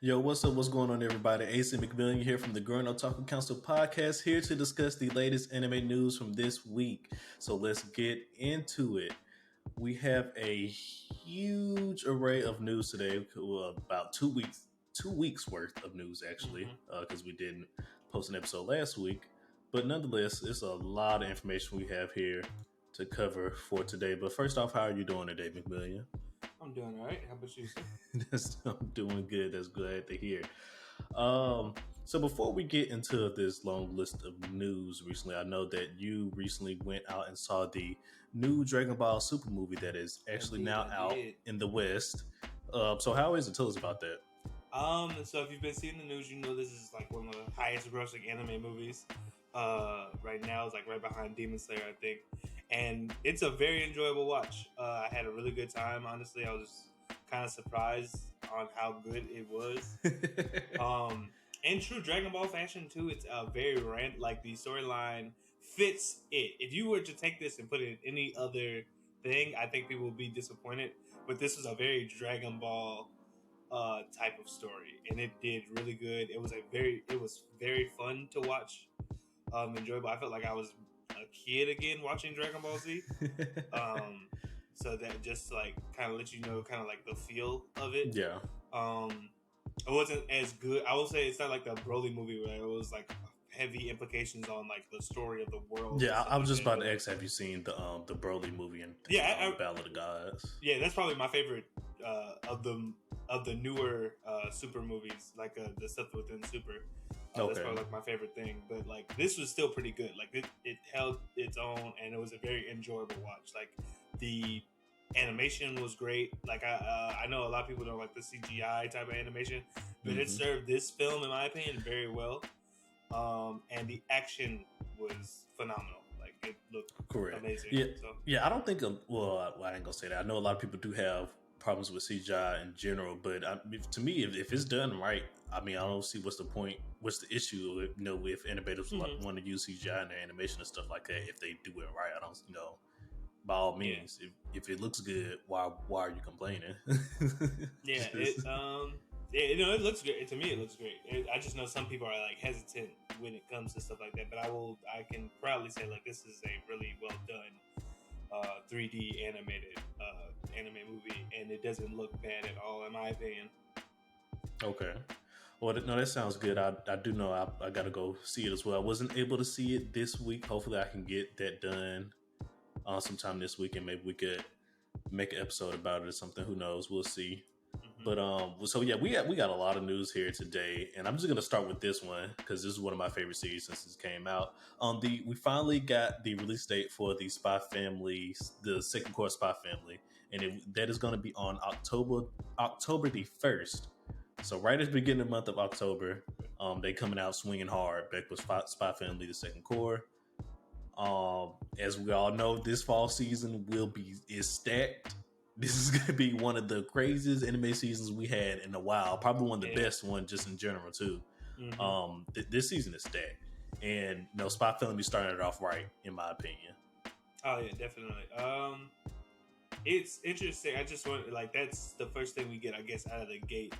Yo, what's up? What's going on, everybody? AC McMillian here from the Gurren Otaku Council podcast, here to discuss the latest anime news from this week. So let's get into it. We have a huge array of news today, about 2 weeks worth of news actually, because we didn't post an episode last week. But nonetheless, it's a lot of information we have here to cover for today. But first off, how are you doing today, McMillian? I'm doing all right. How about you, sir? I'm doing good. That's glad to hear. So before we get into this long list of news recently, I know that you recently went out and saw the new Dragon Ball Super movie that is actually out in the West. So how is it? Tell us about that. So if you've been seeing the news, you know this is like one of the highest grossing anime movies. Right now it's like right behind Demon Slayer, I think. And it's a very enjoyable watch. I had a really good time, honestly. I was kind of surprised on how good it was. In true Dragon Ball fashion too, it's very like the storyline fits it. If you were to take this and put it in any other thing, I think people would be disappointed. But this was a very Dragon Ball type of story, and it did really good. It was very fun to watch, enjoyable. I felt like I was a kid again watching Dragon Ball Z. So that just like kind of let you know kind of like the feel of it. Yeah. It wasn't as good. I will say it's not like the Broly movie where it was like heavy implications on like the story of the world. Yeah, I was just about to ask, have you seen the Broly movie and Battle of the Gods? Yeah, that's probably my favorite of the newer Super movies, like the stuff within Super. That's probably like my favorite thing. But like this was still pretty good. Like it held its own, and it was a very enjoyable watch. Like the animation was great. Like I know a lot of people don't like the CGI type of animation, but it served this film, in my opinion, very well. And the action was phenomenal. Like it looked amazing. Yeah, yeah. I don't think. I ain't gonna say that. I know a lot of people do have problems with CGI in general, but to me, if it's done right, I mean, I don't see what's the point. What's the issue? If animators want to use CGI in their animation and stuff like that, if they do it right, I don't. By all means, if it looks good, why are you complaining? It looks great. To me, it looks great. I just know some people are like hesitant when it comes to stuff like that, but I can proudly say like this is a really well done 3D animated anime movie, and it doesn't look bad at all, in my opinion. Okay. Well, no, that sounds good. I do know I got to go see it as well. I wasn't able to see it this week. Hopefully I can get that done sometime this week, and maybe we could make an episode about it or something. Who knows? We'll see. But so yeah, we got a lot of news here today, and I'm just gonna start with this one because this is one of my favorite series since it came out. We finally got the release date for the Spy Family, the second core Spy Family, and that is going to be on October the 1st. So right at the beginning of the month of October, they coming out swinging hard back with Spy Family, the second core. As we all know, this fall season is stacked. This is going to be one of the craziest anime seasons we had in a while. Probably one of the best ones just in general too. This season is stacked, and Spy Family started it off right, in my opinion. Oh yeah, definitely. It's interesting. I just want that's the first thing we get, I guess, out of the gate.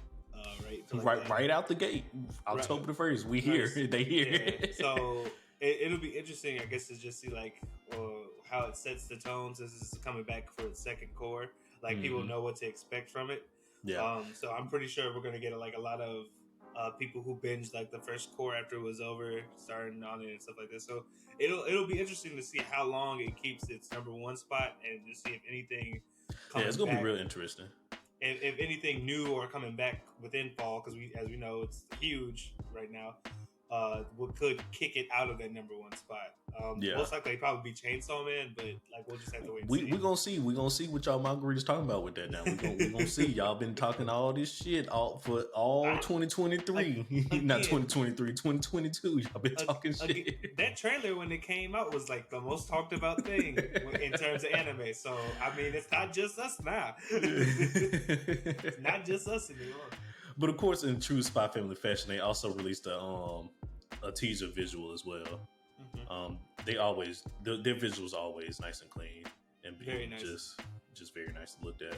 Right out the gate, October the 1st. We here, they here. Yeah. So it'll be interesting, I guess, to just see how it sets the tone since this is coming back for its second core. People know what to expect from it. Yeah. So I'm pretty sure we're gonna get a lot of people who binged the first core after it was over, starting on it and stuff like that. So it'll be interesting to see how long it keeps its number one spot, and to see if anything. It's gonna be real interesting. If anything new or coming back within fall, because as we know, it's huge right now. We could kick it out of that number one spot. Most likely probably be Chainsaw Man, but we'll just have to wait and see. We're gonna see what y'all margaritas talking about with that now. We're gonna see. Y'all been talking all this shit for 2023. Not 2023, 2022. Y'all been talking shit. That trailer when it came out was the most talked about thing in terms of anime. So I mean, it's not just us now. It's not just us anymore. But of course, in true Spy Family fashion, they also released a teaser visual as well. Their visuals always nice and clean and very nice. just very nice to look at.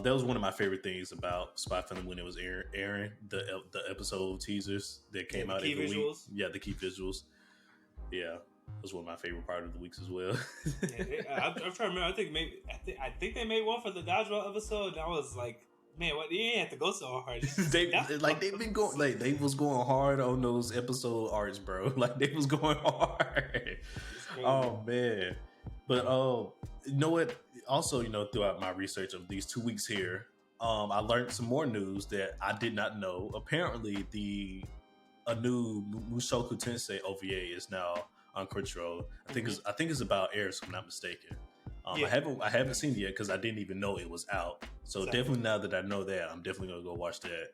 That was one of my favorite things about Spy Family when it was airing the episode teasers that came out key every visuals. week. Yeah, the key visuals. Yeah, that was one of my favorite part of the weeks as well. I'm trying to remember. I think they made one for the Dodgeball episode. And I was like, man, what? You didn't have to go so hard. They've been going like they was going hard on those episode arts, bro. Like they was going hard. Oh man, but you know what? Also, throughout my research of these 2 weeks here, I learned some more news that I did not know. Apparently, a new Mushoku Tensei OVA is now on Crunchyroll. I think it's about Eris, if I'm not mistaken. I haven't seen it yet because I didn't even know it was out. So definitely now that I know that, I'm definitely gonna go watch that.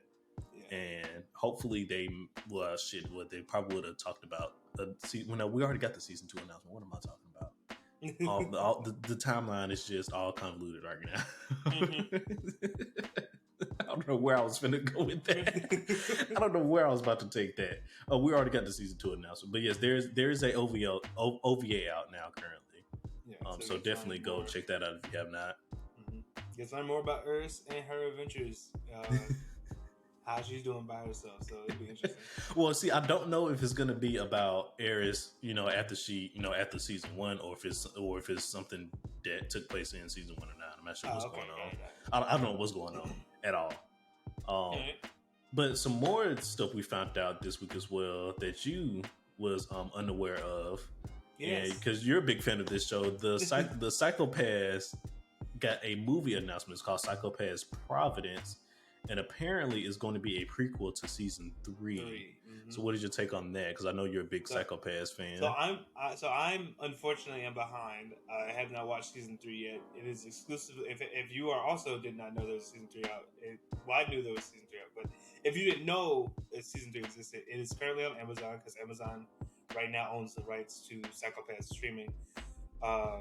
Yeah. And hopefully they probably would have talked about. We already got the season 2 announcement. What am I talking about? The timeline is just all convoluted right now. I don't know where I was finna go with that. I don't know where I was about to take that. Oh, we already got the season 2 announcement, but yes, there's a OVA out now currently. Yeah, so definitely go check that out if you have not. Get to learn more about Eris and her adventures. How she's doing by herself, so it'll be interesting. Well, see, I don't know if it's gonna be about Eris, after season 1, or if it's something that took place in season 1 or not. I'm not sure what's going on. I don't know what's going on at all. But some more stuff we found out this week as well that you was unaware of. Yes, because you're a big fan of this show. The Psychopaths got a movie announcement. It's called Psychopaths Providence. And apparently it's going to be a prequel to season 3. Mm-hmm. So what is your take on that? Because I know you're a big Psychopaths fan. So I'm unfortunately I'm behind. I have not watched season 3 yet. It is exclusive. If you are also did not know there was season 3 out, I knew there was season 3 out. But if you didn't know that season 3 existed, it is currently on Amazon because Amazon right now owns the rights to Psychopaths streaming. To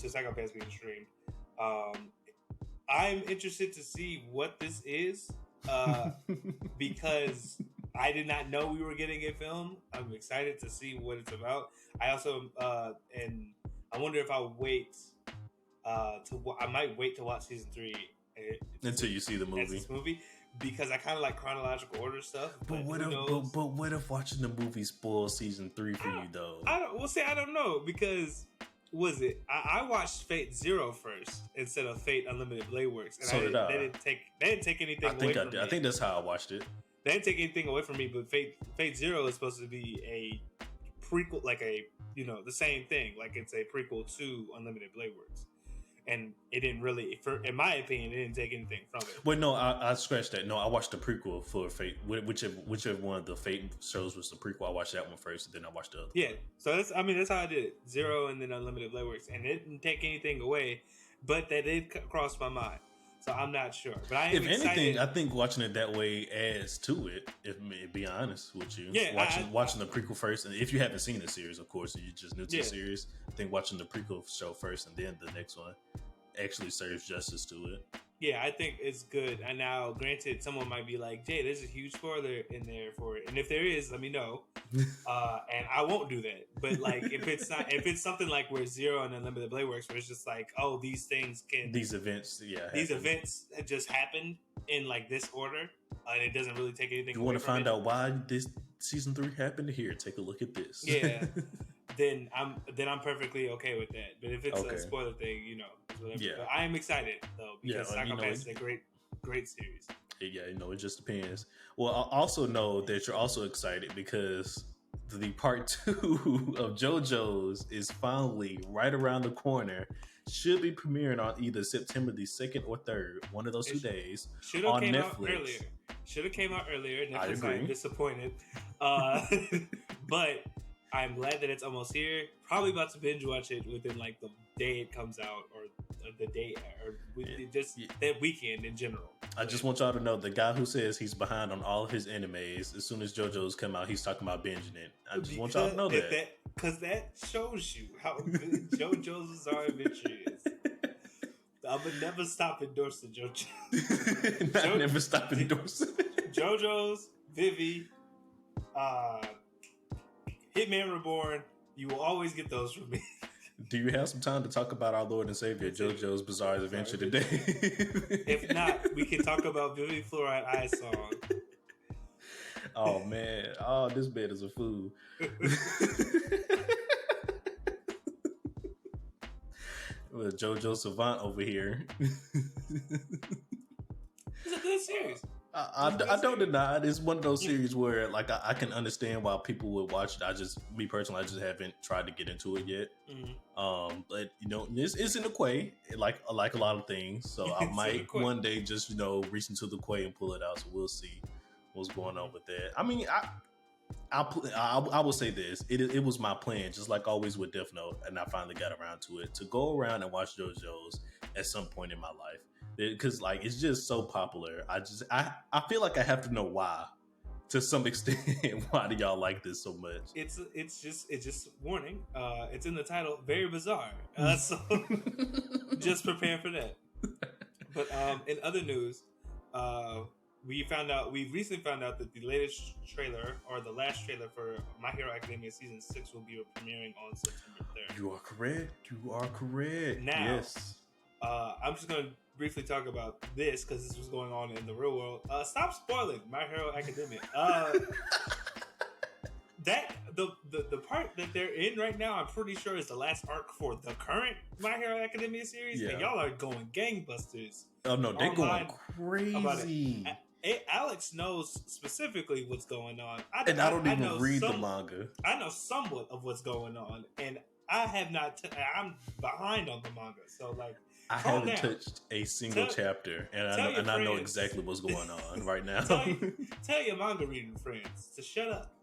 Psychopaths being streamed. I'm interested to see what this is because I did not know we were getting a film. I'm excited to see what it's about. I also and I wonder if I'll wait I might wait to watch season 3 until you see the movie. Because I kind of like chronological order stuff. But what if watching the movie spoils season 3 for you though? I don't know because. I watched Fate Zero first instead of Fate Unlimited Blade Works. And so did I. They didn't take anything away from me. I think that's how I watched it. They didn't take anything away from me, but Fate Zero is supposed to be a prequel, like the same thing. Like it's a prequel to Unlimited Blade Works. And it didn't really, in my opinion, it didn't take anything from it. Well, no, I scratched that. No, I watched the prequel for Fate. Whichever one of the Fate shows was the prequel, I watched that one first, and then I watched the other. Yeah, so that's how I did it. Zero and then Unlimited Blade Works, and it didn't take anything away, but that did cross my mind. So I'm not sure, but I am excited. Anything, I think watching it that way adds to it. If be honest with you, watching the prequel first, and if you haven't seen the series, of course, and you're just new to the series, I think watching the prequel show first and then the next one actually serves justice to it. Yeah, I think it's good. And now, granted, someone might be like, "Jay, there's a huge spoiler in there for it," and if there is, let me know. And I won't do that. But like, if it's something like where Zero and Unlimited Blade Works, where it's just like, oh, these events had just happened in like this order, and it doesn't really take anything. You want to find out why this season 3 happened? Here, take a look at this. Yeah. Then I'm perfectly okay with that. But if it's a spoiler thing, whatever. Yeah. But I am excited though because Psychopaths is a great series. Yeah, it just depends. Well, I also know that you're also excited because the part 2 of JoJo's is finally right around the corner. Should be premiering on either September the 2nd or 3rd, one of those 2 days on Netflix. Should have came out earlier. Netflix, I'm disappointed. But I'm glad that it's almost here. Probably about to binge watch it within like the day it comes out, or the day, or that weekend in general. I just want y'all to know the guy who says he's behind on all of his animes, as soon as JoJo's come out, he's talking about binging it. I just want y'all to know that. Because that shows you how good JoJo's Bizarre Adventure is. I would never stop endorsing JoJo. Never stop endorsing JoJo's, Vivi, Hitman Reborn. You will always get those from me. Do you have some time to talk about our Lord and Savior JoJo's Bizarre Adventure today? If not, we can talk about Vivi Fluoride Eye Song. Oh man! Oh, this man is a fool. With JoJo Savant over here. It's a good series. I don't deny it. It's one of those series where like I can understand why people would watch it. I just haven't tried to get into it yet. Mm-hmm. But you know, it's in the quay, like a lot of things. So I might one day just reach into the quay and pull it out. So we'll see what's going on with that. I mean, I will say this: it was my plan, just like always with Death Note, and I finally got around to it, to go around and watch JoJo's at some point in my life, because like it's just so popular. I feel like I have to know why, to some extent. Why do y'all like this so much? It's just warning. It's in the title, very bizarre. So just prepare for that. But in other news, we recently found out that the latest trailer, or the last trailer for My Hero Academia Season 6 will be premiering on September 3rd. You are correct. Now, yes. I'm just going to briefly talk about this because this was going on in the real world. Stop spoiling My Hero Academia. That the part that they're in right now, I'm pretty sure is the last arc for the current My Hero Academia series, and y'all are going gangbusters. Oh no, they're going crazy. Alex knows specifically what's going on. I don't even read the manga. I know somewhat of what's going on, and I have not. I'm behind on the manga, so like I haven't touched a single chapter, and I know exactly what's going on right now. Tell your manga reading friends to shut up.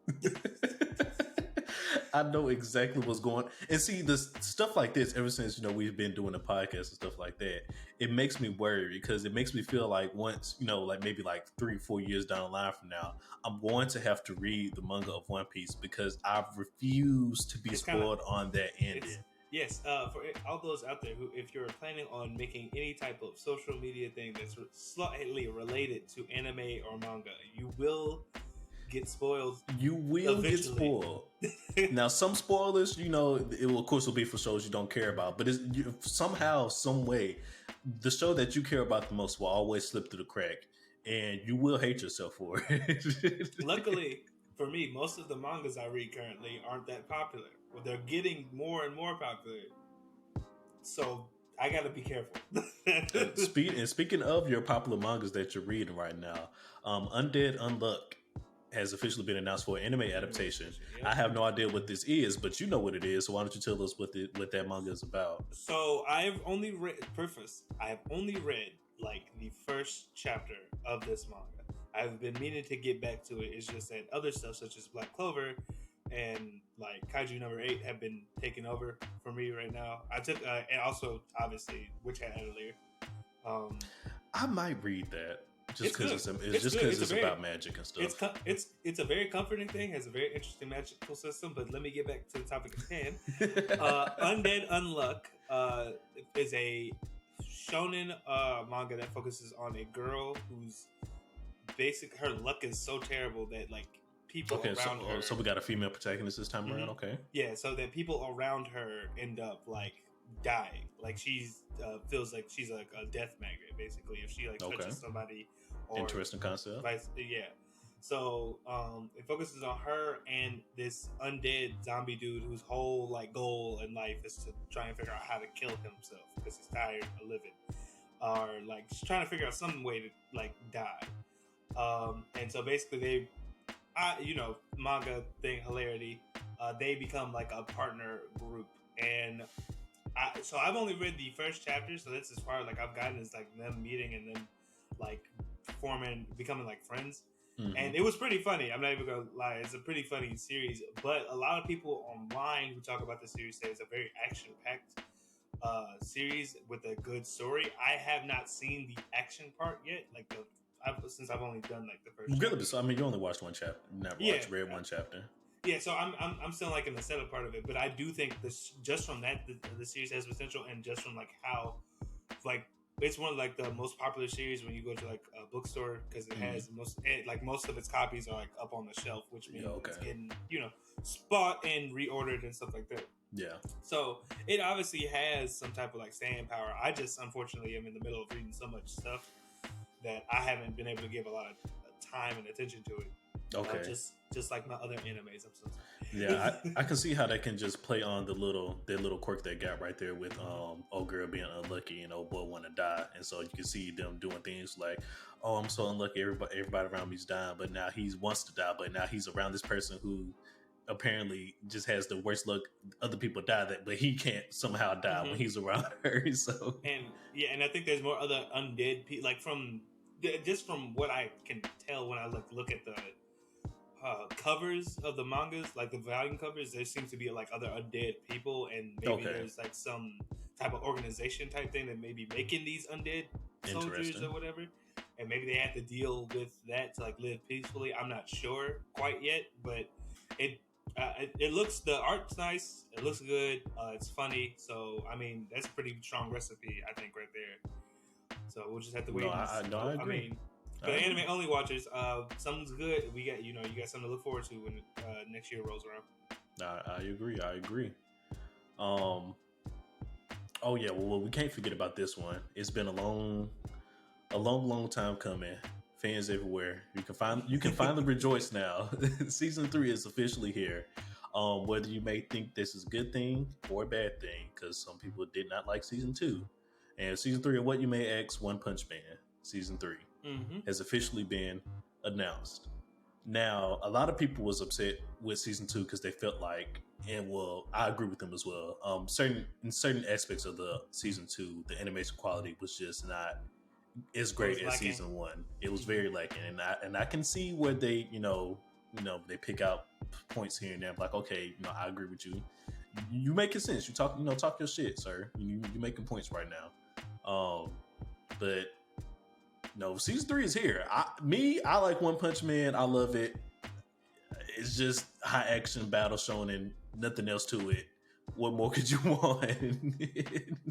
I know exactly what's going on. And see, this stuff like this, ever since we've been doing the podcast and stuff like that, it makes me worry, because it makes me feel like once, like maybe like 3-4 years down the line from now, I'm going to have to read the manga of One Piece, because I refuse to be spoiled on that ending. Yes, for all those out there who, if you're planning on making any type of social media thing that's slightly related to anime or manga, you will get spoiled. You will get spoiled. Now, some spoilers, it will, of course, will be for shows you don't care about. But somehow, some way, the show that you care about the most will always slip through the crack, and you will hate yourself for it. Luckily, for me, most of the mangas I read currently aren't that popular. Well, they're getting more and more popular. So I gotta be careful. Speaking of your popular mangas that you're reading right now, Undead Unluck has officially been announced for an anime adaptation. I have no idea what this is, but you know what it is. So why don't you tell us what that manga is about? So I've only read like the first chapter of this manga. I've been meaning to get back to it. It's just that other stuff such as Black Clover and like Kaiju number 8 have been taking over for me right now. I took and also obviously Witch Hat Atelier. I might read that. Just because it's about magic and stuff. It's a very comforting thing. Has a very interesting magical system. But let me get back to the topic at hand. Undead Unluck is a shonen manga that focuses on a girl whose her luck is so terrible that like people around her. So we got a female protagonist this time around. Okay. Yeah. So that people around her end up like dying. Like she's feels like she's like a death magnet basically if she like touches somebody. Or interesting concept. Yeah. So it focuses on her and this undead zombie dude whose whole like goal in life is to try and figure out how to kill himself because he's tired of living, or like just trying to figure out some way to like die. And so basically manga thing hilarity. They become like a partner group, and so I've only read the first chapter, so that's as far as like I've gotten is like them meeting and them like becoming like friends. And it was pretty funny. I'm not even gonna lie, it's a pretty funny series, but a lot of people online who talk about the series say it's a very action-packed series with a good story. I have not seen the action part yet, like since I've only done like the first chapter. So I mean, you only watched one chapter, read one chapter. Yeah, so I'm still like in the setup part of it, but I do think this just from that the series has potential, and just from like how like it's one of like the most popular series when you go to like a bookstore because it has most of its copies are like up on the shelf, which means it's getting spot and reordered and stuff like that. Yeah. So it obviously has some type of like staying power. I just unfortunately am in the middle of reading so much stuff that I haven't been able to give a lot of time and attention to it. Okay. Just like my other animes. I'm so sorry. Yeah, I can see how they can just play on the little quirk they got right there with old girl being unlucky and old boy want to die, and so you can see them doing things like, oh, I'm so unlucky, everybody around me's dying, but now he wants to die, but now he's around this person who apparently just has the worst luck. Other people die but he can't somehow die when he's around her. So and I think there's more other undead people, like from what I can tell when I look at the covers of the mangas, like the volume covers, there seems to be like other undead people, and maybe there's like some type of organization type thing that may be making these undead soldiers or whatever, and maybe they have to deal with that to like live peacefully. I'm not sure quite yet, but it looks, the art's nice, it looks good, it's funny, so I mean that's a pretty strong recipe, I think, right there. So we'll just have to wait. I agree. I mean, for the anime only watchers, something's good. We got you got something to look forward to when next year rolls around. I agree. Oh yeah, well we can't forget about this one. It's been a long time coming. Fans everywhere. You can finally rejoice now. Season 3 is officially here. Whether you may think this is a good thing or a bad thing, because some people did not like season 2. And season 3 of What You May Ask, One Punch Man, season 3, has officially been announced. Now, a lot of people was upset with season 2 because they felt like, and well, I agree with them as well. In certain aspects of the season 2, the animation quality was just not as great as season 1. It was very lacking, and I can see where they they pick out points here and there. I'm like, okay, I agree with you. You making sense. You talk your shit, sir. You making points right now. But no, season 3 is here. I like One Punch Man. I love it. It's just high action battle shown and nothing else to it. What more could you want?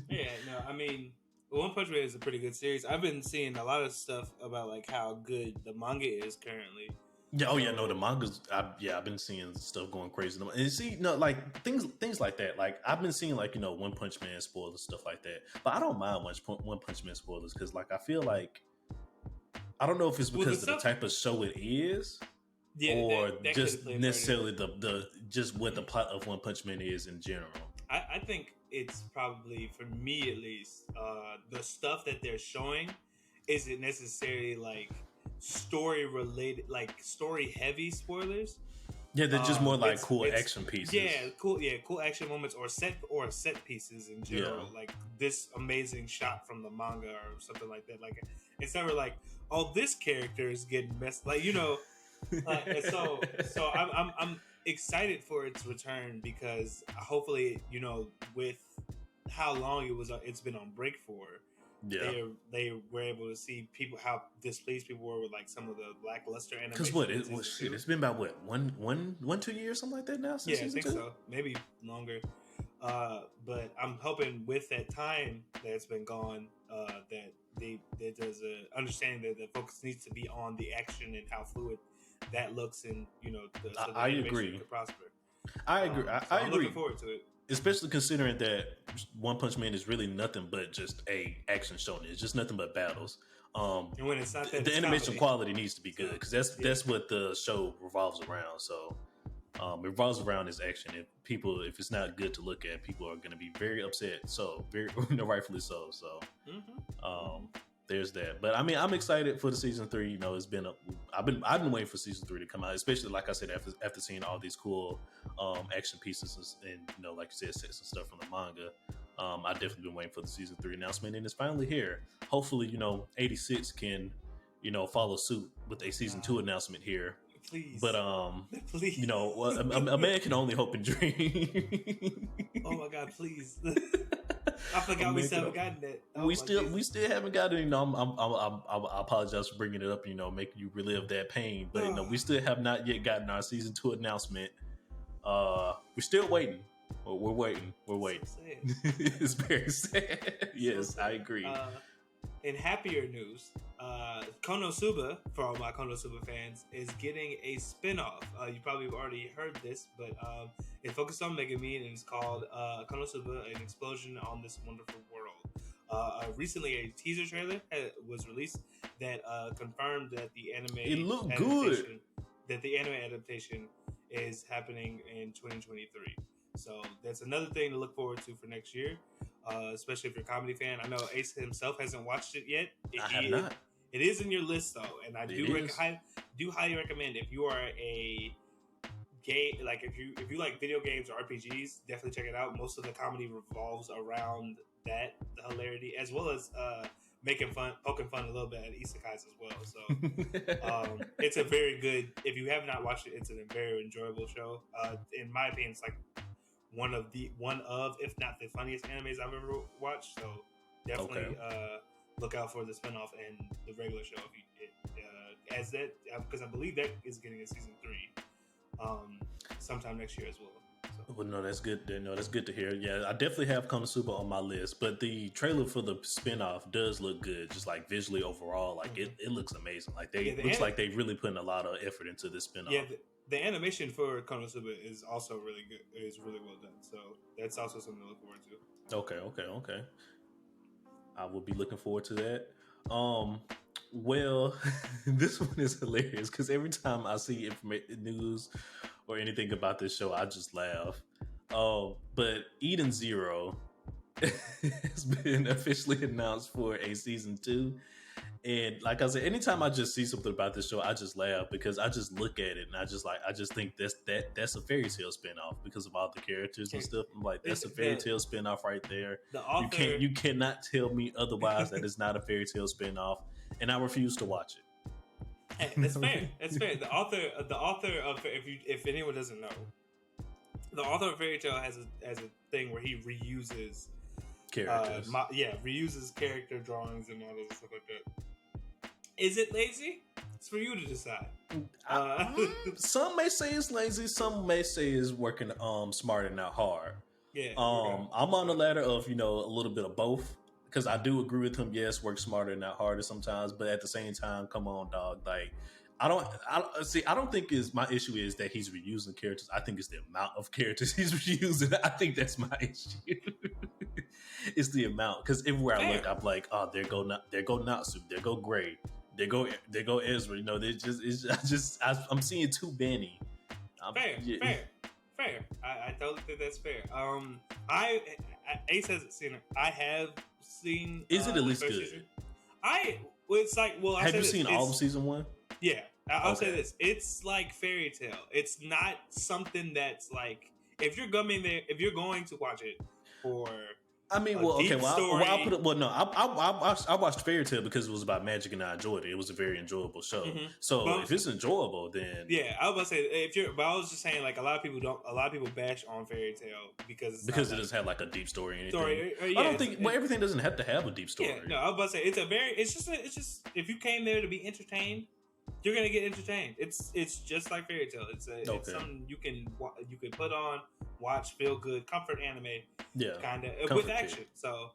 Yeah, no, I mean, One Punch Man is a pretty good series. I've been seeing a lot of stuff about like how good the manga is currently. Yeah, the mangas. I've been seeing stuff going crazy. And see, like things like that. Like I've been seeing like One Punch Man spoilers, stuff like that. But I don't mind much One Punch Man spoilers because like I feel like I don't know if it's because of the type of show it is, or that just necessarily the just what the plot of One Punch Man is in general. I think it's probably, for me at least, the stuff that they're showing isn't necessarily like story related, like story heavy spoilers. Yeah, they're just more like cool action pieces. Yeah, cool action moments or set pieces in general. Yeah. Like this amazing shot from the manga or something like that. Like it's never like, oh, this character is getting messed. Like so I'm excited for its return because hopefully with how long it's been on break for. Yeah. They were able to see people how displeased people were with like some of the lackluster animation. Because it's been about 2 years, something like that now. Since I think so, maybe longer. But I'm hoping with that time that's been gone, that there's a understanding that the focus needs to be on the action and how fluid that looks, and so the agree. Could prosper. I agree. I'm looking forward to it. Especially considering that One Punch Man is really nothing but just a action show. It's just nothing but battles. And when it's not that, the animation quality needs to be good because that's what the show revolves around. So it revolves around this action. If it's not good to look at, people are going to be very upset. So very rightfully so. So there's that. But I mean, I'm excited for the season 3. It's been I've been waiting for season 3 to come out, especially like I said after seeing all these cool action pieces and like you said, sets and stuff from the manga. I definitely been waiting for the season 3 announcement, and it's finally here. Hopefully, 86 can follow suit with a season 2 announcement here. Please. But please. A man can only hope and dream. Oh my God, please. I forgot we still haven't gotten that. We still haven't gotten it. I apologize for bringing it up. Making you relive that pain, but we still have not yet gotten our season 2 announcement. We're still waiting. We're waiting. So sad. It's very sad. Yes, I agree. In happier news, Konosuba, for all my Konosuba fans, is getting a spin-off. You probably have already heard this, but it's focused on Megumin and it's called Konosuba, An Explosion on This Wonderful World. Recently, a teaser trailer was released that confirmed that the It looked good. anime adaptation is happening in 2023. So that's another thing to look forward to for next year. Especially if you're a comedy fan. I know Ace himself hasn't watched it yet. I have not. It is in your list though, and I do highly recommend if you are a gay, like if you like video games or RPGs, definitely check it out. Most of the comedy revolves around the hilarity, as well as poking fun a little bit at isekais as well. So it's a very good. If you have not watched it, it's a very enjoyable show. In my opinion, it's like one of, if not the funniest animes I've ever watched. So definitely look out for the spinoff and the regular show as that, because I believe that is getting a season 3 sometime next year as well. So. Well, no, that's good. No, that's good to hear. Yeah, I definitely have Konosuba on my list, but the trailer for the spinoff does look good. Just like visually overall, like it looks amazing. Like like they really putting a lot of effort into this spinoff. Yeah. The animation for Konosuba is also really good. It is really well done. So that's also something to look forward to. Okay. I will be looking forward to that. Well, this one is hilarious because every time I see news or anything about this show, I just laugh. But Eden Zero has been officially announced for a season 2. And like I said, anytime I just see something about this show, I just laugh because I just look at it and I just think that's a fairy tale spinoff because of all the characters and stuff. I'm like, that's a fairy tale spinoff right there. The author, you cannot tell me otherwise that it's not a fairy tale spinoff, and I refuse to watch it. Hey, that's fair. That's fair. The author of, if anyone doesn't know, the author of Fairy Tail has a thing where he reuses characters. Reuses character drawings and all this stuff like that. Is it lazy? It's for you to decide. Some may say it's lazy. Some may say it's working smart and not hard. Yeah. I'm on the latter of a little bit of both because I do agree with him. Yes, work smarter and not harder sometimes, but at the same time, come on, dog. Like I don't think my issue is that he's reusing characters. I think it's the amount of characters he's reusing. I think that's my issue. It's the amount because everywhere I look, I'm like, oh, there go Natsu, there go Gray. They go Ezra. I'm seeing too many. Fair. I totally think that's fair. Ace hasn't seen it. I have seen. Is it at least good? Season. Have you seen all of season 1? Yeah, I'll say this. It's like Fairy Tail. It's not something that's like if you're going to watch it for. I watched Fairy Tail because it was about magic and I enjoyed it. It was a very enjoyable show. Mm-hmm. So if it's enjoyable, then I was about to say but I was just saying like a lot of people bash on Fairy Tail because it doesn't have like a deep story or anything. I don't think everything doesn't have to have a deep story. Yeah, no, I was about to say it's just if you came there to be entertained, you're gonna get entertained. It's just like Fairy Tail. It's something you can put on, watch, feel good, comfort anime. Yeah, kind of with action. Kid. So,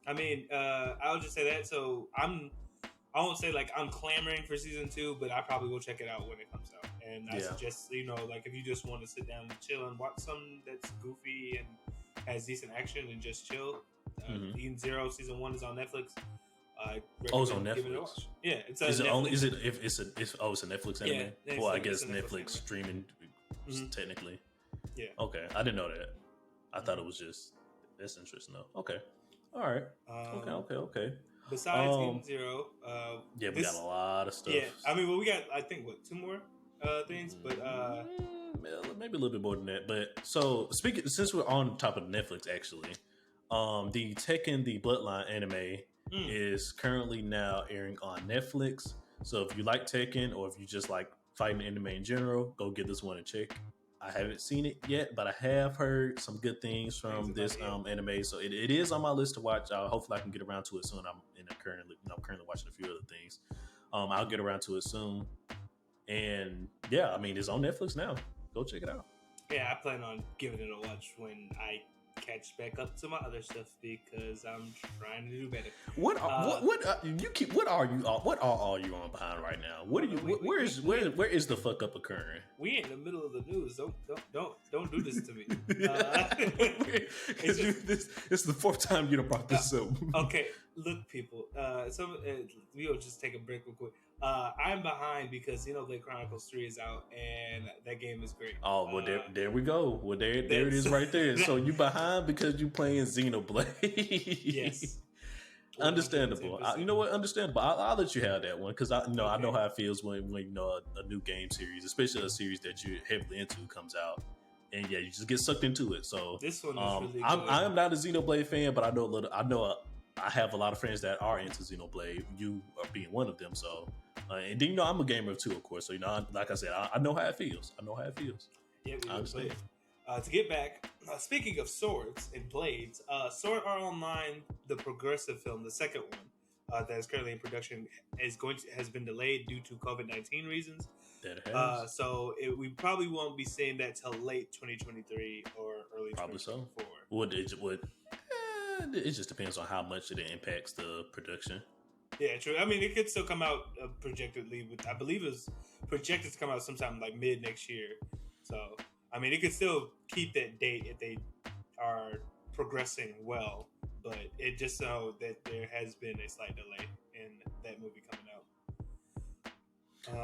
I mean, I'll just say that. So I won't say like I'm clamoring for season 2, but I probably will check it out when it comes out. And I suggest like if you just want to sit down and chill and watch something that's goofy and has decent action and just chill. Eden Zero season 1 is on Netflix. It's on Netflix. Yeah, it's a Netflix anime? Yeah, well, I guess Netflix streaming technically. Yeah. Okay, I didn't know that. I thought it was just that's interesting though. Okay, all right. Okay. Besides Eden Zero, we got a lot of stuff. Yeah, I mean, we got 2 more things, but maybe a little bit more than that. But so since we're on top of Netflix, actually, the Tekken the Bloodline anime is currently now airing on Netflix. So if you like Tekken or if you just like fighting anime in general, go give this one a check. I haven't seen it yet, but I have heard some good things from this anime. So it is on my list to watch. Hopefully I can get around to it soon. I'm currently watching a few other things. I'll get around to it soon. And yeah, I mean, it's on Netflix now. Go check it out. Yeah, I plan on giving it a watch when I catch back up to my other stuff because I'm trying to do better. What are all you on behind right now? What are you? Where is the fuck up occurring? We in the middle of the news. Don't do this to me. It's the fourth time you done brought this up. Okay, look, people. We'll just take a break real quick. I'm behind because Xenoblade Chronicles 3 is out and that game is great. Oh well, there we go. Well, there it is right there. So you behind because you playing Xenoblade. Yes. Understandable. You know what? Understandable. I'll let you have that one because I know how it feels when a new game series, especially a series that you're heavily into, comes out, and yeah, you just get sucked into it. So this one is really good. I am not a Xenoblade fan, but I have a lot of friends that are into Xenoblade. You are being one of them. So and then I'm a gamer too, of course. So like I said, I know how it feels. Yeah, I understand. To get back, speaking of swords and blades, Sword Art Online, the progressive film, the second one that is currently in production, has been delayed due to COVID-19 reasons. That has. So we probably won't be seeing that till late 2023 or early probably 2024. It just depends on how much it impacts the production. Yeah, true. I mean, it could still come out projectedly, but I believe it was projected to come out sometime like mid next year. So, I mean, it could still keep that date if they are progressing well, but it just so that there has been a slight delay in that movie coming out.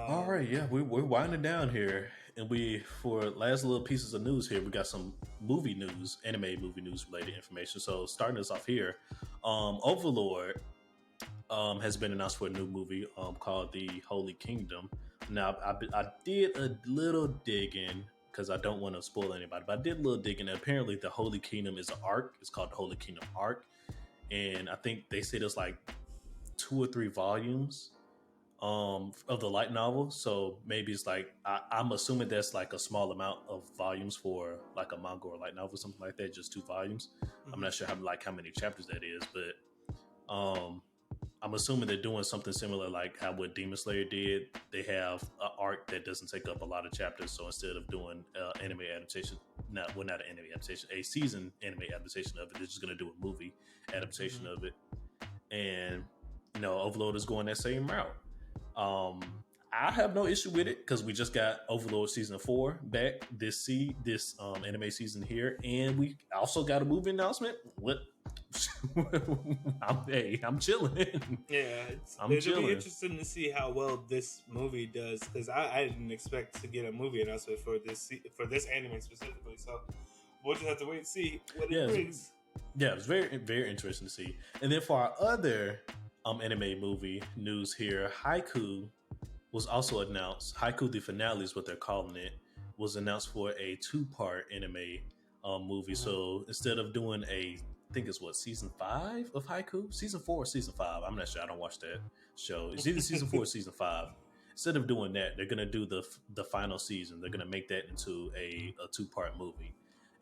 All right, yeah, we're winding down here, and for last little pieces of news here, we got some anime movie news related information. So starting us off here, Overlord has been announced for a new movie called The Holy Kingdom. Now, I did a little digging because I don't want to spoil anybody, but I did a little digging. Apparently, The Holy Kingdom is an arc. It's called The Holy Kingdom Arc, and I think they say there's like 2 or 3 volumes of the light novel. So maybe it's like I'm assuming that's like a small amount of volumes for like a manga or light novel, something like that. Just 2 volumes. Mm-hmm. I'm not sure how many chapters that is, but I'm assuming they're doing something similar like how what Demon Slayer did. They have an arc that doesn't take up a lot of chapters. So instead of doing anime adaptation, not an anime adaptation, a season anime adaptation of it, they're just going to do a movie adaptation of it. And, Overlord is going that same route. I have no issue with it because we just got Overlord season 4 back this anime season here, and we also got a movie announcement. What? I'm chilling. Yeah, it'll be interesting to see how well this movie does because I didn't expect to get a movie announcement for this anime specifically. So we'll just have to wait and see what it brings. Yeah, it was very, very interesting to see. And then for our other anime movie news here, Haiku was also announced. Haiku the Finale is what they're calling it. Was announced for a 2-part anime movie. Mm-hmm. So instead of doing I think it's season 5 of Haiku, season 4 or season 5. I'm not sure. I don't watch that show. It's either season 4 or season 5. Instead of doing that, they're gonna do the final season. They're gonna make that into a 2-part movie.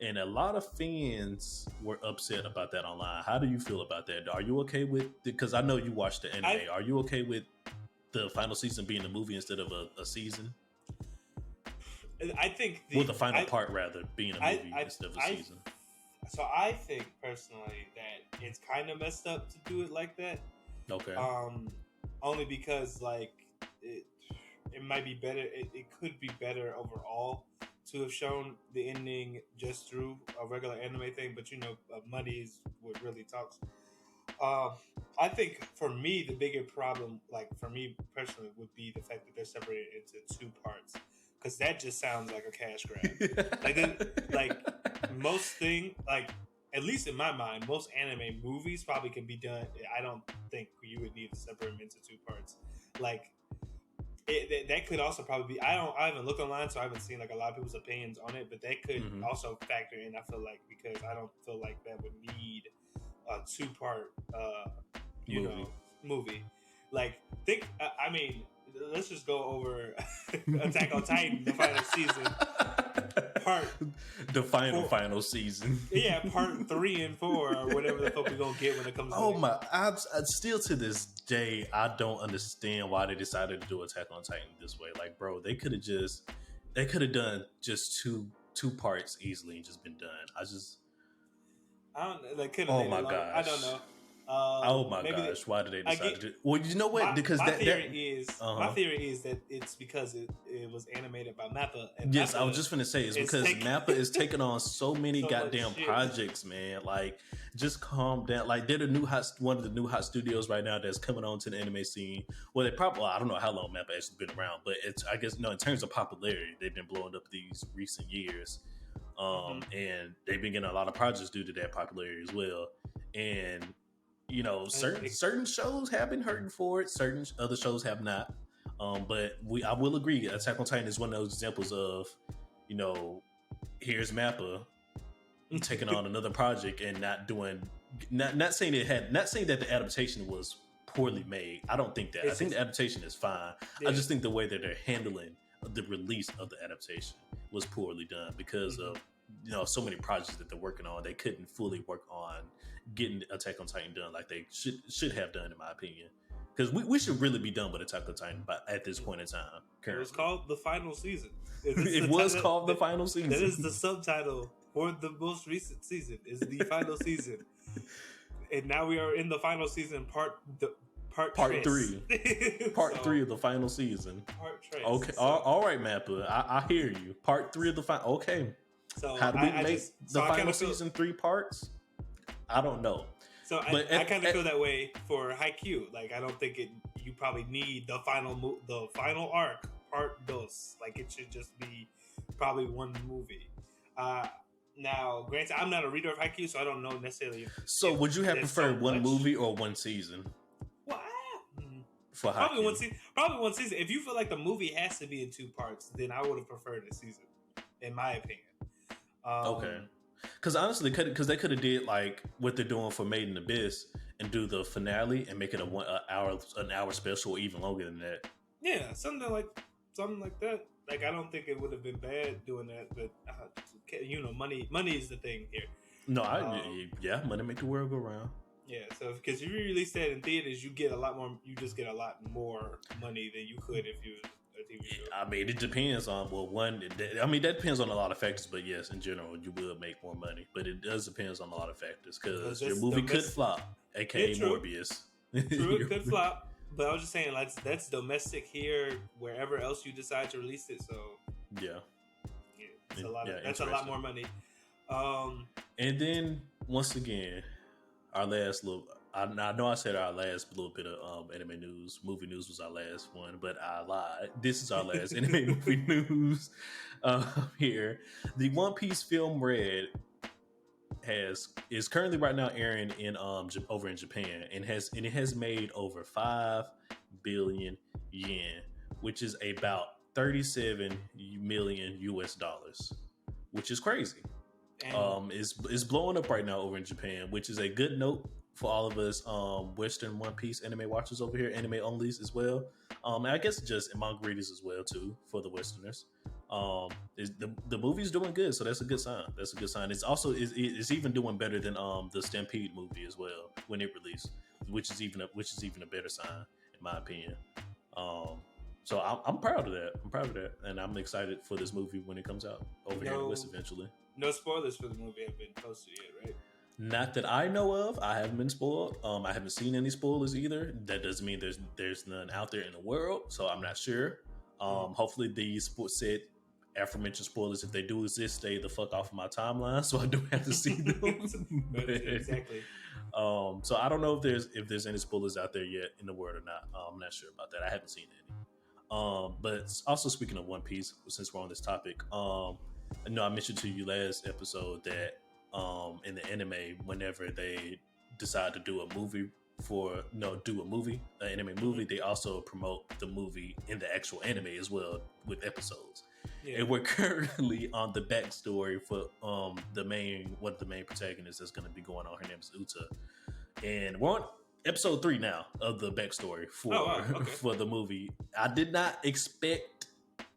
And a lot of fans were upset about that online. How do you feel about that? Are you okay with it? Because I know you watched the anime. Are you okay with the final season being a movie instead of a season? I think the final part rather being a movie instead of a season. So I think personally that it's kind of messed up to do it like that. Okay. Only because it might be better. It could be better overall to have shown the ending just through a regular anime thing, but money is what really talks. I think for me the bigger problem, like for me personally, would be the fact that they're separated into 2 parts. Because that just sounds like a cash grab. At least in my mind, most anime movies probably can be done. I don't think you would need to separate them into 2 parts. That could also probably be. I haven't looked online, so I haven't seen a lot of people's opinions on it. But that could also factor in. I feel like because I don't feel like that would need a 2-part, movie. Let's just go over Attack on Titan, the final season. Final season. Yeah, part 3 and 4, or whatever the fuck we're gonna get when it comes. Oh my! I still to this day I don't understand why they decided to do Attack on Titan this way. Like, bro, they could have done just two parts easily and just been done. I don't like couldn't have Oh made it my longer. I don't gosh. know. Oh my Maybe gosh. Why did they I decide get to do? Well, you know what? my Because my that theory is my uh-huh. theory is that it's because it was animated by Mappa, and Yes, I was Mappa just gonna say it's is because taking Mappa is taking on so many so much goddamn shit. projects, man. Like, just calm down. Like, they're the new one of the new hot studios right now that's coming on to the anime scene. Well, they probably I don't know how long Mappa actually been around, but it's I guess no in terms of popularity, they've been blowing up these recent years. Hmm. And they've been getting a lot of projects due to that popularity as well. And certain shows have been hurting for it. Certain other shows have not. But I will agree. Attack on Titan is one of those examples of, you know, here's Mappa taking on another project and not doing, not saying not saying that the adaptation was poorly made. I don't think that. I think the adaptation is fine. I just think the way that they're handling the release of the adaptation was poorly done because of so many projects that they're working on. They couldn't fully work on getting Attack on Titan done like they should have done, in my opinion. Because we should really be done with Attack on Titan at this point in time. Currently. It was called the final season. It was called the final season. That is the subtitle for the most recent season. Is the final season, and now we are in the final season part 3. Part 3 of the final season. Part tres. Okay, so, all right, Mappa. I hear you. Part 3 of the final. Okay. So how do we make the final season 3 parts? I don't know. So I kind of feel that way for Haikyuu. Like I don't think you probably need the final arc part dos. Like it should just be probably one movie. Now, granted, I'm not a reader of Haikyuu, so I don't know necessarily. So would you have preferred one movie or one season? Well, for probably one season. Probably one season. If you feel like the movie has to be in 2 parts, then I would have preferred a season, in my opinion. Okay. Because honestly, because they could have did like what they're doing for Made in Abyss and do the finale and make it an hour special or even longer than that. Yeah, something like that. Like I don't think it would have been bad doing that, but money is the thing here. No, money make the world go round. Yeah, so because if you release that in theaters, you get a lot more. You just get a lot more money than you could if you. I mean, it depends on that depends on a lot of factors. But yes, in general, you will make more money. But it does depends on a lot of factors because your movie could flop, aka Morbius. True, it could flop. But I was just saying, like that's domestic here. Wherever else you decide to release it, so it's a lot. That's a lot more money. And then once again, our last little. I know I said our last little bit of anime news, movie news was our last one, but I lied. This is our last anime movie news here. The One Piece film Red is currently right now airing in over in Japan and it has made over 5 billion yen, which is about 37 million US dollars, which is crazy. Is blowing up right now over in Japan, which is a good note for all of us Western One Piece anime watchers over here, anime onlys as well. And I guess just manga readers as well too for the Westerners. The movie's doing good, so that's a good sign. That's a good sign. It's also it's even doing better than the Stampede movie as well when it released, which is even a better sign in my opinion. So I'm proud of that. I'm proud of that, and I'm excited for this movie when it comes out over here in the West eventually. No spoilers for the movie have been posted yet, right? Not that I know of. I haven't been spoiled. I haven't seen any spoilers either. That doesn't mean there's none out there in the world, so I'm not sure. Hopefully these said aforementioned spoilers, if they do exist, stay the fuck off of my timeline, so I don't have to see them. Exactly. So I don't know if there's any spoilers out there yet in the world or not. I'm not sure about that. I haven't seen any. But also speaking of One Piece, since we're on this topic, I mentioned to you last episode that in the anime, whenever they decide to do an anime movie, they also promote the movie in the actual anime as well with episodes. Yeah. And we're currently on the backstory for one of the main protagonists that's going to be going on. Her name is Uta, and we're on episode 3 now of the backstory for the movie. I did not expect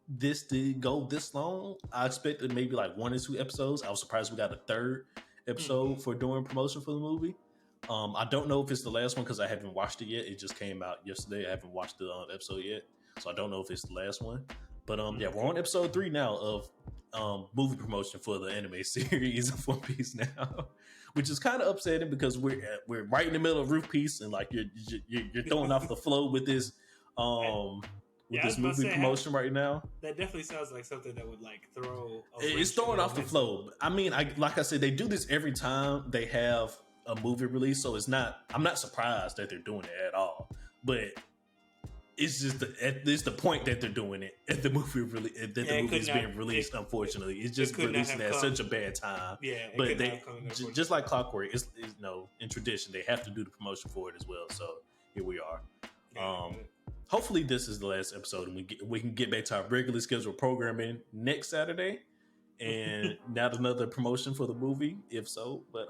this to go this long. I expected maybe like 1 or 2 episodes. I was surprised we got a 3rd episode for doing promotion for the movie. I don't know if it's the last one because I haven't watched it yet. It just came out yesterday. I haven't watched the episode yet, so I don't know if it's the last one. But we're on episode 3 now of movie promotion for the anime series of One Piece now, which is kind of upsetting because we're right in the middle of Roof Piece and like you're throwing off the flow with this Yeah, I was about to movie say, promotion right now. that definitely sounds like something that would like throw. It's throwing off the flow. I mean, like I said, they do this every time they have a movie release, so it's not. I'm not surprised that they're doing it at all. But it's just it's the point that they're doing it at the movie that the movie is being released. Unfortunately, it's just releasing at such a bad time. Yeah, but they just like clockwork. It's in tradition they have to do the promotion for it as well. So here we are. Hopefully this is the last episode and we can get back to our regularly scheduled programming next Saturday and not another promotion for the movie, if so. But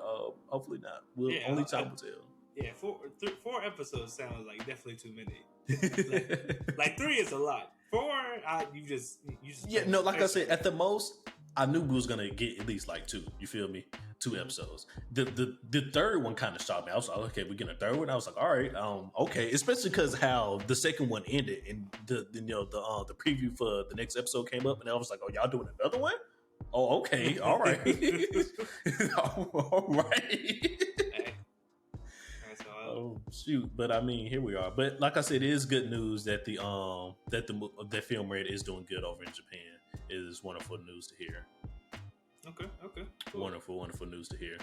hopefully not. Only time will tell. Yeah, four episodes sounds like definitely too many. like 3 is a lot. 4, you just like I said, at the most, I knew we was gonna get at least like 2. You feel me? 2 episodes. The third one kind of shocked me. I was like, okay, we're getting a third one. I was like, all right, okay. Especially because how the second one ended and the preview for the next episode came up, and I was like, oh, y'all doing another one? Oh, okay, all right, all right. Oh shoot! But I mean, here we are. But like I said, it is good news that that film rate is doing good over in Japan. It is wonderful news to hear. Okay, cool. Wonderful news to hear.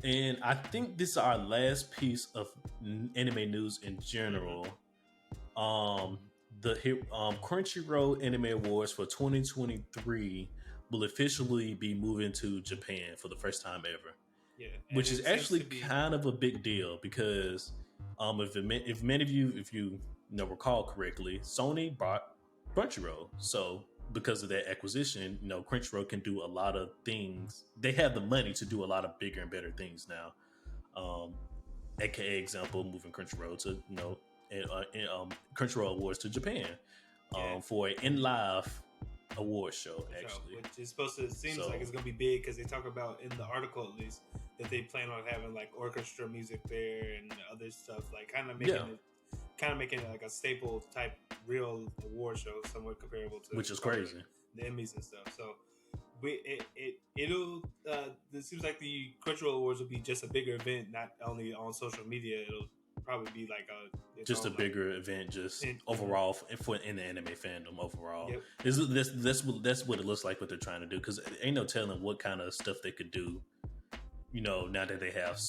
And I think this is our last piece of anime news in general. The Crunchyroll Anime Awards for 2023 will officially be moving to Japan for the first time ever. Yeah, which is actually kind of a big deal because if many of you, if you recall correctly, Sony bought Crunchyroll. So because of that acquisition, Crunchyroll can do a lot of things. They have the money to do a lot of bigger and better things now. AKA example, moving Crunchyroll to Crunchyroll Awards to Japan for an in live award show, actually, which is supposed to seems like it's gonna be big because they talk about in the article at least that they plan on having like orchestra music there and other stuff, like kind of making it like a staple type real award show, somewhat comparable to which is crazy the Emmys and stuff. So it seems like the Crunchyroll Awards will be just a bigger event, not only on social media. It'll probably be like a bigger event, just overall in the anime fandom overall. Yep. That's what it looks like what they're trying to do, because ain't no telling what kind of stuff they could do. Now that they have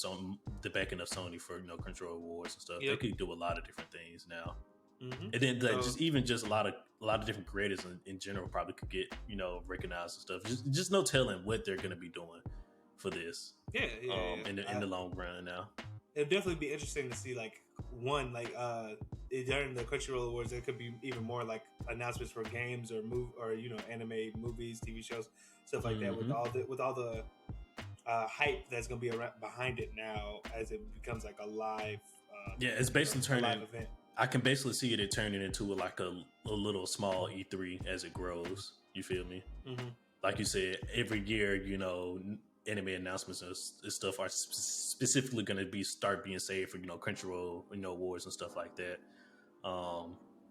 the backing of Sony for Crunchyroll Awards and stuff, they could do a lot of different things now. Mm-hmm. And then just a lot of different creators in general probably could get recognized and stuff. Just no telling what they're going to be doing for this. In the long run now. It'll definitely be interesting to see during the Crunchyroll Awards there could be even more like announcements for games or anime, movies, TV shows, stuff like that with all the hype that's going to be behind it now as it becomes like a live it's basically turning live event. I can basically see it turning into a little small E3 as it grows. You feel me? Mm-hmm. Like you said, every year, anime announcements and stuff are specifically going to start being saved for Crunchyroll awards and stuff like that.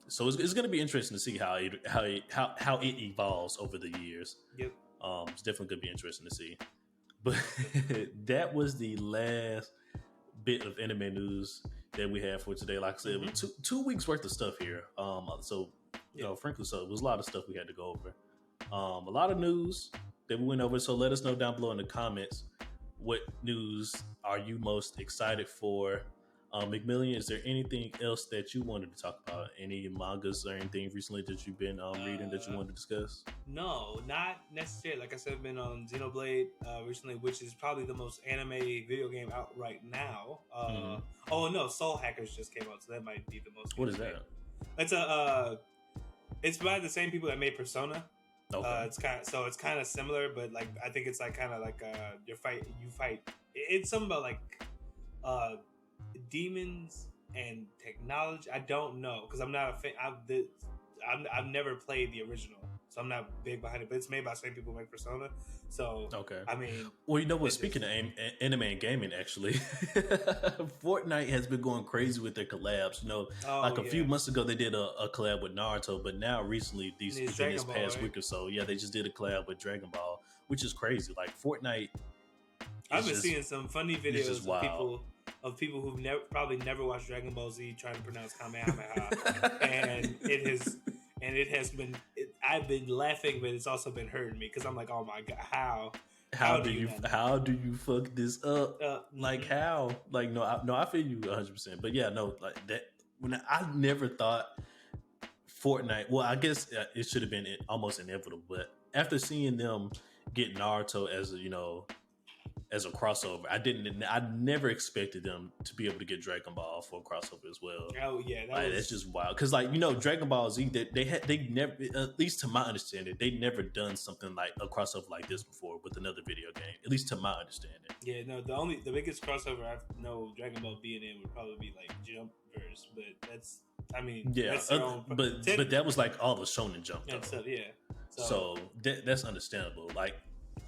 So it's going to be interesting to see how it evolves over the years. Yep. It's definitely going to be interesting to see. But that was the last bit of anime news that we have for today. Like I said, it was 2 weeks worth of stuff here. Frankly, so it was a lot of stuff we had to go over. A lot of news that we went over. So let us know down below in the comments what news are you most excited for. McMillian, is there anything else that you wanted to talk about? Any mangas or anything recently that you've been reading that you wanted to discuss? No, not necessarily. Like I said, I've been on Xenoblade recently, which is probably the most anime video game out right now. Oh no, Soul Hackers just came out, so that might be the most. What is that? It's by the same people that made Persona. Okay. It's kind of similar, but I think it's you fight. It's something about demons and technology. I don't know because I'm not a fan. I've never played the original, so I'm not big behind it. But it's made by the same people who make Persona, so Okay. I mean, Well, you know what? Speaking of anime and gaming, actually, Fortnite has been going crazy with their collabs. You know, like a few months ago, they did a collab with Naruto, but now recently, within this past week or so, yeah, they just did a collab with Dragon Ball, which is crazy. Like Fortnite, I've been seeing some funny videos of people who've probably never watched Dragon Ball Z trying to pronounce Kamehameha, and it has been. I've been laughing, but it's also been hurting me because I'm like, oh my god, how do you fuck this up? Like how? Like no, I feel you 100%. But yeah, no, like that. When I never thought Fortnite. Well, I guess it should have been almost inevitable. But after seeing them get Naruto as a crossover, I never expected them to be able to get Dragon Ball for a crossover as well. Oh yeah, that's just wild. Because Dragon Ball Z, they never, at least to my understanding, they never done something like a crossover like this before with another video game. At least to my understanding. Yeah, no, the biggest crossover I know Dragon Ball being in would probably be like Jumpverse, but that's. I mean, yeah, but that was like all the Shonen Jump. So, yeah, so that's understandable. Like,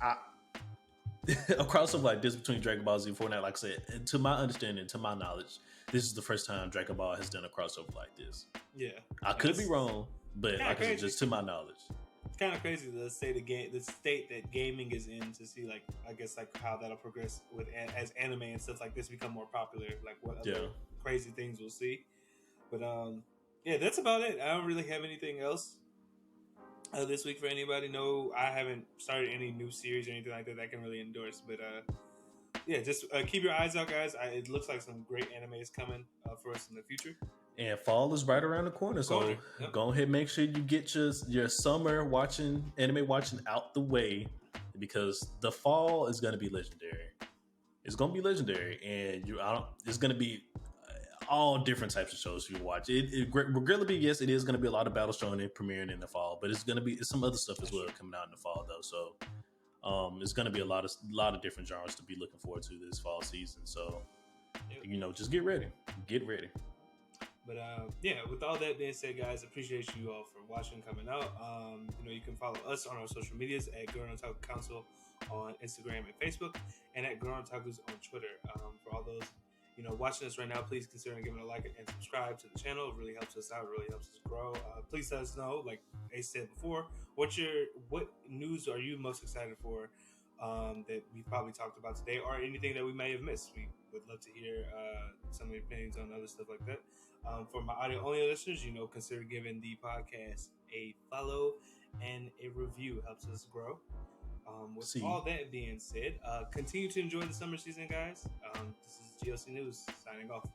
a crossover like this between Dragon Ball Z and Fortnite, like I said, to my understanding, to my knowledge, this is the first time Dragon Ball has done a crossover like this. Yeah, I could be wrong, but like I said, just to my knowledge, it's kind of crazy the state that gaming is in, to see like I guess like how that'll progress with as anime and stuff like this become more popular. Like what other crazy things we'll see. But yeah, that's about it. I don't really have anything else this week for anybody. No, I haven't started any new series or anything like that I can really endorse. But yeah, just keep your eyes out, guys. It looks like some great anime is coming for us in the future. And fall is right around the corner, so go ahead and make sure you get your summer anime watching out the way, because the fall is going to be legendary. It's going to be legendary, and it's going to be all different types of shows you watch. Regrettably, yes, it is going to be a lot of battle shonen premiering in the fall, but it's going to be some other stuff as well coming out in the fall though. So it's going to be a lot of different genres to be looking forward to this fall season. So just get ready. But yeah, with all that being said, guys, appreciate you all for watching, coming out. You can follow us on our social medias at gurrencouncil on Instagram and Facebook, and at gurrencouncil on Twitter. For all those watching us right now, please consider giving a like and subscribe to the channel. It really helps us out. It really helps us grow. Please let us know, like Ace said before, what news are you most excited for that we probably talked about today, or anything that we may have missed. We would love to hear some of the opinions on other stuff like that. For my audio only listeners, consider giving the podcast a follow and a review. Helps us grow. With all that being said, continue to enjoy the summer season, guys. This is GOC News signing off.